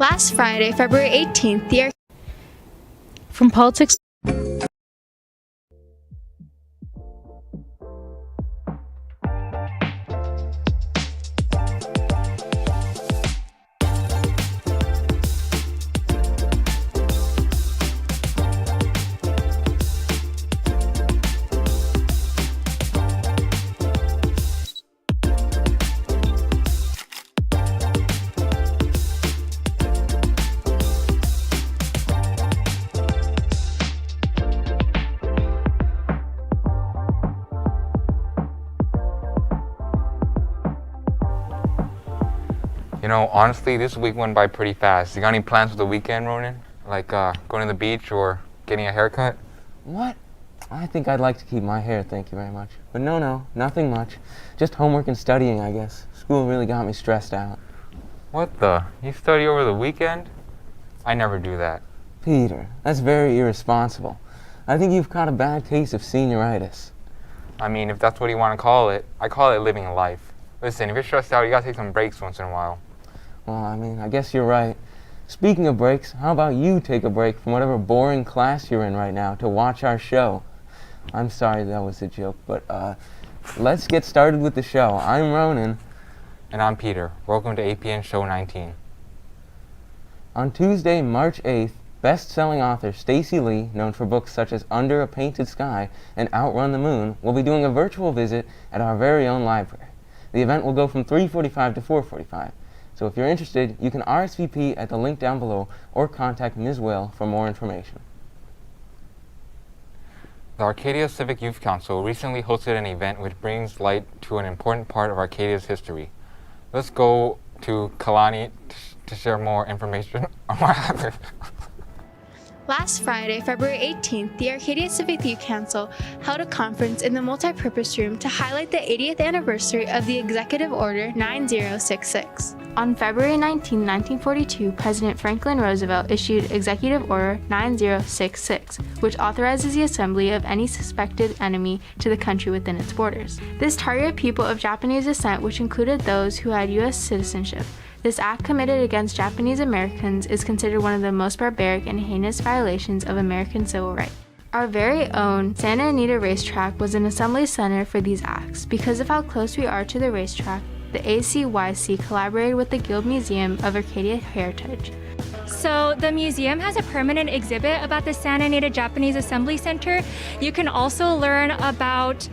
Last Friday, February 18th, the From politics. You know, honestly, this week went by pretty fast. You got any plans for the weekend, Ronan? Like going to the beach or getting a haircut? What? I think I'd like to keep my hair, thank you very much. But no, nothing much. Just homework and studying, I guess. School really got me stressed out. What the? You study over the weekend? I never do that. Peter, that's very irresponsible. I think you've caught a bad case of senioritis. I mean, if that's what you want to call it, I call it living a life. Listen, if you're stressed out, you gotta take some breaks once in a while. Well, I mean, I guess you're right. Speaking of breaks, how about you take a break from whatever boring class you're in right now to watch our show? I'm sorry that was a joke, but let's get started with the show. I'm Ronan. And I'm Peter. Welcome to APN Show 19. On Tuesday, March 8th, best-selling author Stacey Lee, known for books such as Under a Painted Sky and Outrun the Moon, will be doing a virtual visit at our very own library. The event will go from 3:45 to 4:45. So if you're interested, you can RSVP at the link down below or contact Ms. Will for more information. The Arcadia Civic Youth Council recently hosted an event which brings light to an important part of Arcadia's history. Let's go to Kailani to share more information on what happened. Last Friday, February 18th, the Arcadia Civic Youth Council held a conference in the multipurpose room to highlight the 80th anniversary of the Executive Order 9066. On February 19, 1942, President Franklin Roosevelt issued Executive Order 9066, which authorizes the assembly of any suspected enemy to the country within its borders. This targeted people of Japanese descent, which included those who had U.S. citizenship. This act committed against Japanese Americans is considered one of the most barbaric and heinous violations of American civil rights. Our very own Santa Anita racetrack was an assembly center for these acts. Because of how close we are to the racetrack, the ACYC collaborated with the Guild Museum of Arcadia Heritage. So the museum has a permanent exhibit about the Santa Anita Japanese Assembly Center. You can also learn about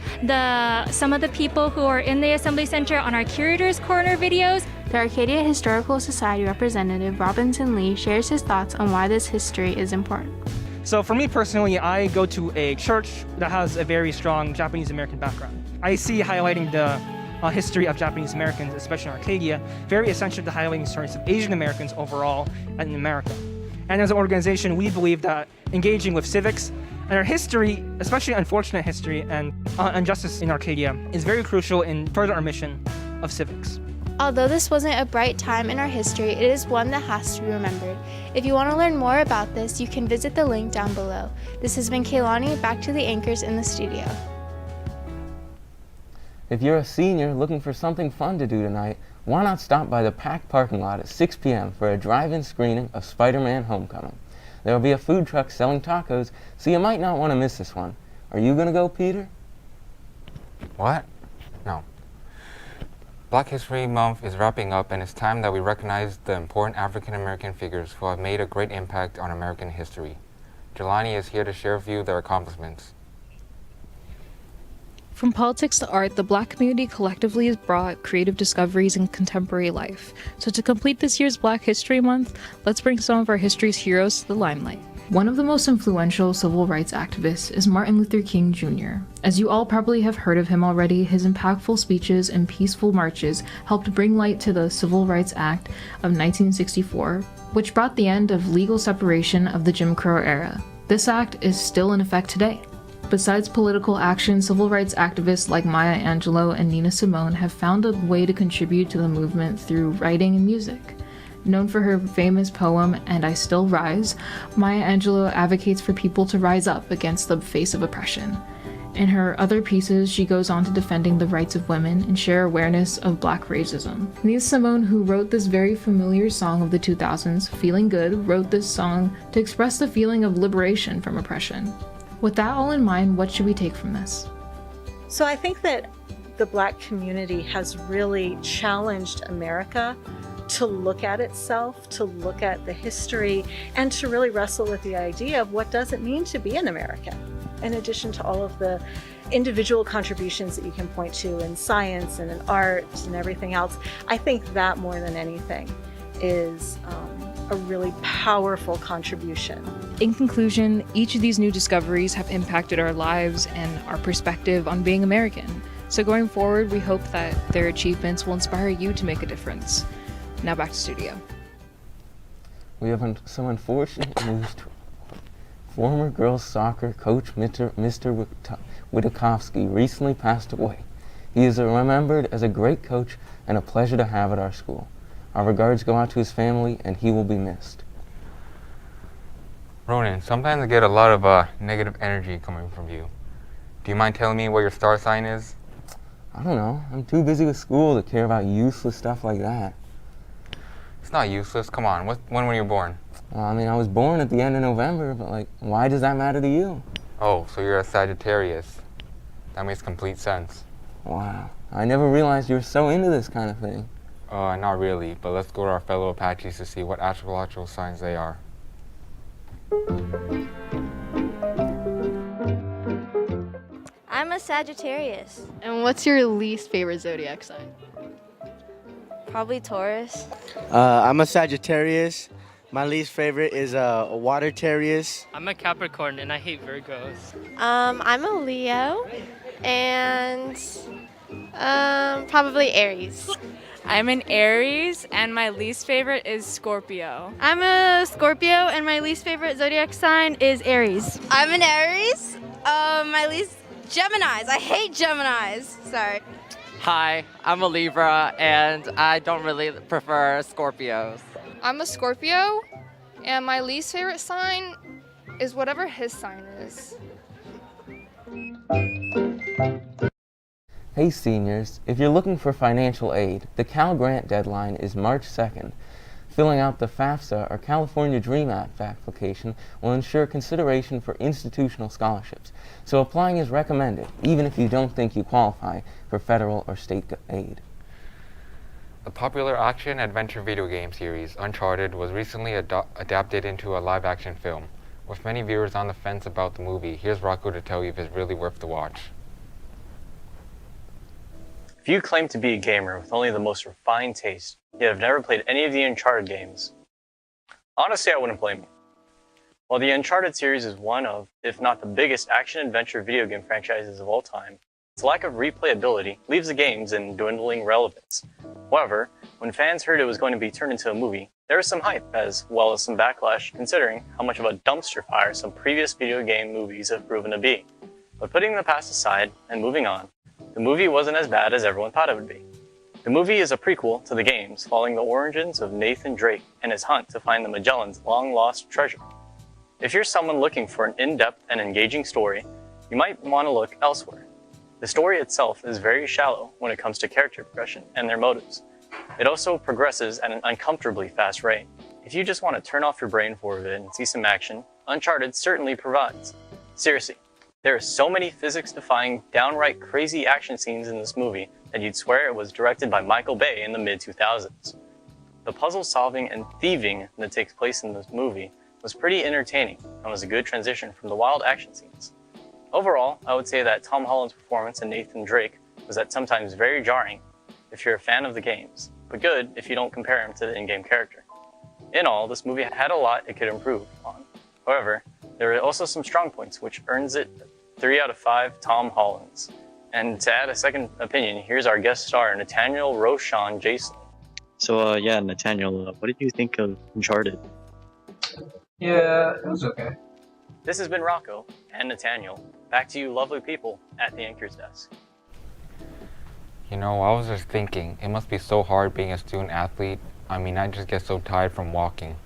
some of the people who are in the Assembly Center on our Curator's Corner videos. The Arcadia Historical Society representative Robinson Lee shares his thoughts on why this history is important. So for me personally, I go to a church that has a very strong Japanese American background. I see highlighting the history of Japanese Americans, especially in Arcadia, very essential to highlighting stories of Asian Americans overall and in America. And as an organization, we believe that engaging with civics and our history, especially unfortunate history and injustice in Arcadia, is very crucial in further our mission of civics. Although this wasn't a bright time in our history, it is one that has to be remembered. If you want to learn more about this, you can visit the link down below. This has been Kailani, back to the anchors in the studio. If you're a senior looking for something fun to do tonight, why not stop by the packed parking lot at 6 p.m. for a drive-in screening of Spider-Man Homecoming. There will be a food truck selling tacos, so you might not want to miss this one. Are you going to go, Peter? What? No. Black History Month is wrapping up, and it's time that we recognize the important African American figures who have made a great impact on American history. Jelani is here to share with you their accomplishments. From politics to art, the Black community collectively has brought creative discoveries in contemporary life. So to complete this year's Black History Month, let's bring some of our history's heroes to the limelight. One of the most influential civil rights activists is Martin Luther King Jr. As you all probably have heard of him already, his impactful speeches and peaceful marches helped bring light to the Civil Rights Act of 1964, which brought the end of legal separation of the Jim Crow era. This act is still in effect today. Besides political action, civil rights activists like Maya Angelou and Nina Simone have found a way to contribute to the movement through writing and music. Known for her famous poem, And I Still Rise, Maya Angelou advocates for people to rise up against the face of oppression. In her other pieces, she goes on to defending the rights of women and share awareness of Black racism. Nina Simone, who wrote this very familiar song of the 2000s, Feeling Good, wrote this song to express the feeling of liberation from oppression. With that all in mind, what should we take from this? So I think that the Black community has really challenged America to look at itself, to look at the history, and to really wrestle with the idea of what does it mean to be an American. In addition to all of the individual contributions that you can point to in science and in art and everything else, I think that more than anything is a really powerful contribution. In conclusion, each of these new discoveries have impacted our lives and our perspective on being American. So going forward, we hope that their achievements will inspire you to make a difference. Now back to studio. We have some unfortunate news to former girls soccer coach Mr. Wudakovsky recently passed away. He is remembered as a great coach and a pleasure to have at our school. Our regards go out to his family, and he will be missed. Ronan, sometimes I get a lot of negative energy coming from you. Do you mind telling me what your star sign is? I don't know. I'm too busy with school to care about useless stuff like that. It's not useless. Come on. When were you born? I mean, I was born at the end of November, but why does that matter to you? Oh, so you're a Sagittarius. That makes complete sense. Wow. I never realized you were so into this kind of thing. Not really, but let's go to our fellow Apaches to see what astrological signs they are. I'm a Sagittarius. And what's your least favorite zodiac sign? Probably Taurus. I'm a Sagittarius. My least favorite is a Watertarius. I'm a Capricorn and I hate Virgos. I'm a Leo and probably Aries. I'm an Aries and my least favorite is Scorpio. I'm a Scorpio and my least favorite zodiac sign is Aries. I'm an Aries. My least Geminis. I hate Geminis. Sorry. Hi, I'm a Libra and I don't really prefer Scorpios. I'm a Scorpio and my least favorite sign is whatever his sign is. Hey seniors, if you're looking for financial aid, the Cal Grant deadline is March 2nd. Filling out the FAFSA or California Dream Act application will ensure consideration for institutional scholarships, so applying is recommended, even if you don't think you qualify for federal or state aid. The popular action-adventure video game series, Uncharted, was recently adapted into a live-action film. With many viewers on the fence about the movie, here's Rocco to tell you if it's really worth the watch. If you claim to be a gamer with only the most refined taste, yet have never played any of the Uncharted games, honestly, I wouldn't blame you. While the Uncharted series is one of, if not the biggest action-adventure video game franchises of all time, its lack of replayability leaves the games in dwindling relevance. However, when fans heard it was going to be turned into a movie, there was some hype as well as some backlash considering how much of a dumpster fire some previous video game movies have proven to be. But putting the past aside and moving on, the movie wasn't as bad as everyone thought it would be. The movie is a prequel to the games, following the origins of Nathan Drake and his hunt to find the Magellan's long-lost treasure. If you're someone looking for an in-depth and engaging story, you might want to look elsewhere. The story itself is very shallow when it comes to character progression and their motives. It also progresses at an uncomfortably fast rate. If you just want to turn off your brain for a bit and see some action, Uncharted certainly provides. Seriously. There are so many physics-defying, downright crazy action scenes in this movie that you'd swear it was directed by Michael Bay in the mid-2000s. The puzzle-solving and thieving that takes place in this movie was pretty entertaining and was a good transition from the wild action scenes. Overall, I would say that Tom Holland's performance in Nathan Drake was at sometimes very jarring if you're a fan of the games, but good if you don't compare him to the in-game character. In all, this movie had a lot it could improve on. However, there are also some strong points, which earns it 3 out of 5 Tom Hollands. And to add a second opinion, here's our guest star, Nathaniel Roshan Jason. So, Nathaniel, what did you think of Uncharted? Yeah, it was okay. This has been Rocco and Nathaniel. Back to you lovely people at the anchor's desk. You know, I was just thinking, it must be so hard being a student athlete. I mean, I just get so tired from walking.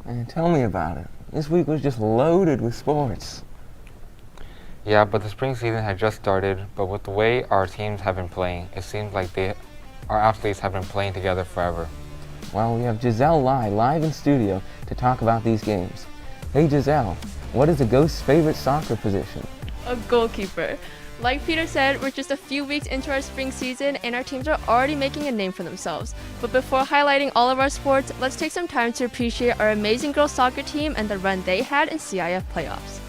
Man, tell me about it. This week was just loaded with sports. Yeah, but the spring season had just started, but with the way our teams have been playing, it seems like our athletes have been playing together forever. Well, we have Giselle L.I.E live in studio to talk about these games. Hey Giselle, what is the Ghost's favorite soccer position? A goalkeeper. Like Peter said, we're just a few weeks into our spring season and our teams are already making a name for themselves. But before highlighting all of our sports, let's take some time to appreciate our amazing girls soccer team and the run they had in CIF playoffs.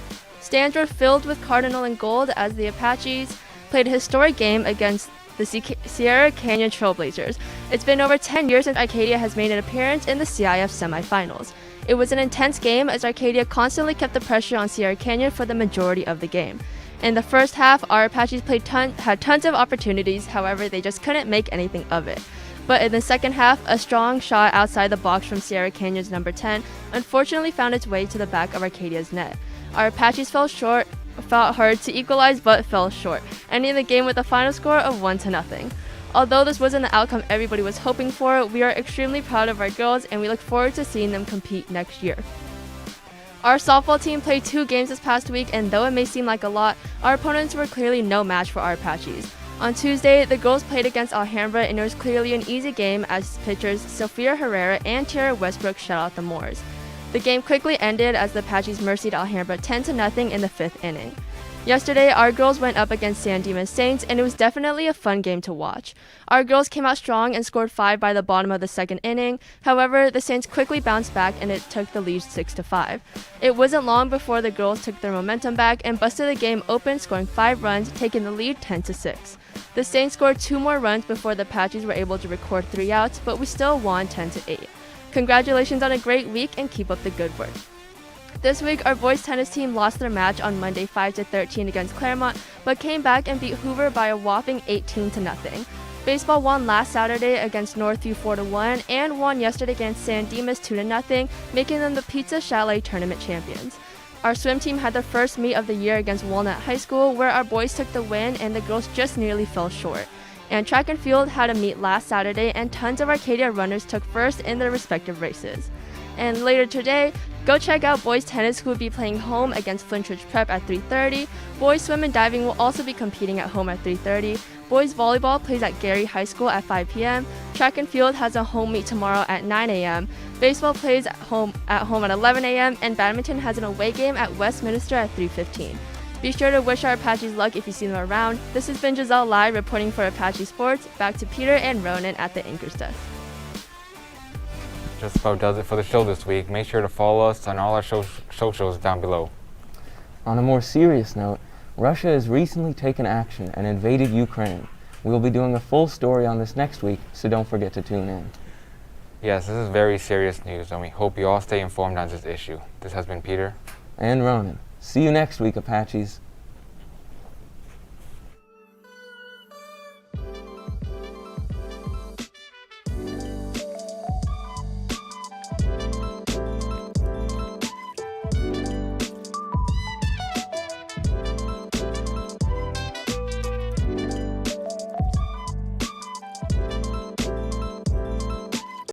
Stands were filled with Cardinal and Gold as the Apaches played a historic game against the Sierra Canyon Trailblazers. It's been over 10 years since Arcadia has made an appearance in the CIF semifinals. It was an intense game as Arcadia constantly kept the pressure on Sierra Canyon for the majority of the game. In the first half, our Apaches had tons of opportunities, however, they just couldn't make anything of it. But in the second half, a strong shot outside the box from Sierra Canyon's number 10 unfortunately found its way to the back of Arcadia's net. Our Apaches fought hard to equalize but fell short, ending the game with a final score of 1-0. Although this wasn't the outcome everybody was hoping for, we are extremely proud of our girls and we look forward to seeing them compete next year. Our softball team played 2 games this past week, and though it may seem like a lot, our opponents were clearly no match for our Apaches. On Tuesday, the girls played against Alhambra and it was clearly an easy game as pitchers Sophia Herrera and Tara Westbrook shut out the Moors. The game quickly ended as the Apaches mercied Alhambra 10-0 in the 5th inning. Yesterday, our girls went up against San Dimas Saints, and it was definitely a fun game to watch. Our girls came out strong and scored 5 by the bottom of the 2nd inning. However, the Saints quickly bounced back and it took the lead 6-5. It wasn't long before the girls took their momentum back and busted the game open, scoring 5 runs, taking the lead 10-6. The Saints scored 2 more runs before the Apaches were able to record 3 outs, but we still won 10-8. Congratulations on a great week and keep up the good work. This week, our boys tennis team lost their match on Monday 5-13 against Claremont, but came back and beat Hoover by a whopping 18-0. Baseball won last Saturday against Northview 4-1 and won yesterday against San Dimas 2-0, making them the Pizza Chalet Tournament champions. Our swim team had their first meet of the year against Walnut High School, where our boys took the win and the girls just nearly fell short. And track and field had a meet last Saturday, and tons of Arcadia runners took first in their respective races. And later today, go check out boys tennis, who will be playing home against Flintridge Prep at 3:30. Boys swim and diving will also be competing at home at 3:30. Boys volleyball plays at Gary High School at 5 p.m. Track and field has a home meet tomorrow at 9 a.m. Baseball plays at home at 11 a.m. and badminton has an away game at Westminster at 3:15. Be sure to wish our Apaches luck if you see them around. This has been Giselle L.I.E reporting for Apache Sports. Back to Peter and Ronan at the anchor's desk. Just about does it for the show this week. Make sure to follow us on all our socials down below. On a more serious note, Russia has recently taken action and invaded Ukraine. We will be doing a full story on this next week, so don't forget to tune in. Yes, this is very serious news, and we hope you all stay informed on this issue. This has been Peter. And Ronan. See you next week, Apaches.